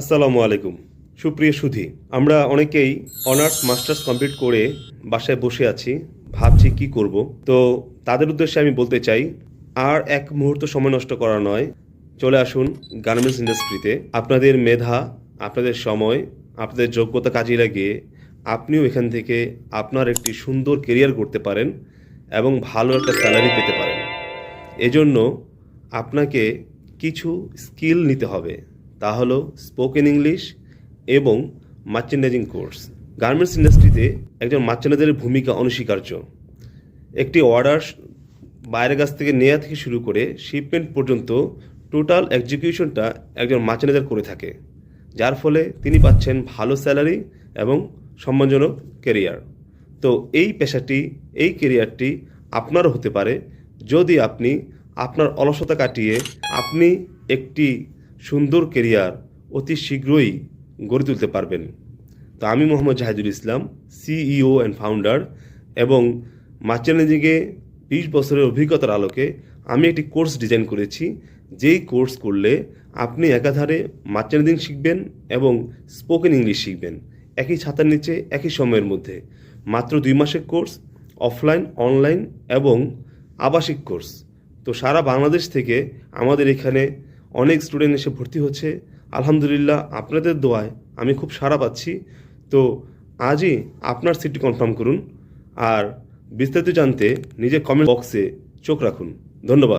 আসসালামু আলাইকুম সুপ্রিয় সুধী, আমরা অনেকেই অনার্স মাস্টার্স কমপ্লিট করে বাসায় বসে আছি, ভাবছি কি করব। তো তাদের উদ্দেশ্যে আমি বলতে চাই, আর এক মুহূর্ত সময় নষ্ট করা নয়, চলে আসুন গার্মেন্টস ইন্ডাস্ট্রিতে। আপনাদের মেধা, আপনাদের সময়, আপনাদের যোগ্যতা কাজে লাগিয়ে আপনিও এখান থেকে আপনার একটি সুন্দর কেরিয়ার করতে পারেন এবং ভালো একটা স্যালারি পেতে পারেন। এজন্য আপনাকে কিছু স্কিল নিতে হবে, তা হলো স্পোকেন ইংলিশ এবং মার্চেন্ডাইজিং কোর্স। গার্মেন্টস ইন্ডাস্ট্রিতে একজন মার্চেন্ডাইজারের ভূমিকা অনস্বীকার্য। একটি অর্ডার বাইরের কাছ থেকে নেওয়া থেকে শুরু করে শিপমেন্ট পর্যন্ত টোটাল এক্সিকিউশনটা একজন মার্চেন্ডাইজার করে থাকে, যার ফলে তিনি পাচ্ছেন ভালো স্যালারি এবং সম্মানজনক কেরিয়ার। তো এই পেশাটি, এই কেরিয়ারটি আপনারও হতে পারে যদি আপনি আপনার অলসতা কাটিয়ে আপনি একটি সুন্দর কেরিয়ার অতি শীঘ্রই গড়ে তুলতে পারবেন। তো আমি মোহাম্মদ জাহিদুল ইসলাম, সিইও অ্যান্ড ফাউন্ডার, এবং মার্চেন্ডাইজিংয়ে 20 বছরের অভিজ্ঞতার আলোকে আমি একটি কোর্স ডিজাইন করেছি, যেই কোর্স করলে আপনি একাধারে মার্চেন্ডাইজিং শিখবেন এবং স্পোকেন ইংলিশ শিখবেন একই ছাতার নিচে একই সময়ের মধ্যে। মাত্র 2 মাসের কোর্স, অফলাইন, অনলাইন এবং আবাসিক কোর্স। তো সারা বাংলাদেশ থেকে আমাদের এখানে অনেক স্টুডেন্ট এসে ভর্তি হচ্ছে। আলহামদুলিল্লাহ, আপনাদের দোয়ায় আমি খুব সাড়া পাচ্ছি। তো আজই আপনার সিটটি কনফার্ম করুন, আর বিস্তারিত জানতে নিজের কমেন্ট বক্সে চোখ রাখুন। ধন্যবাদ।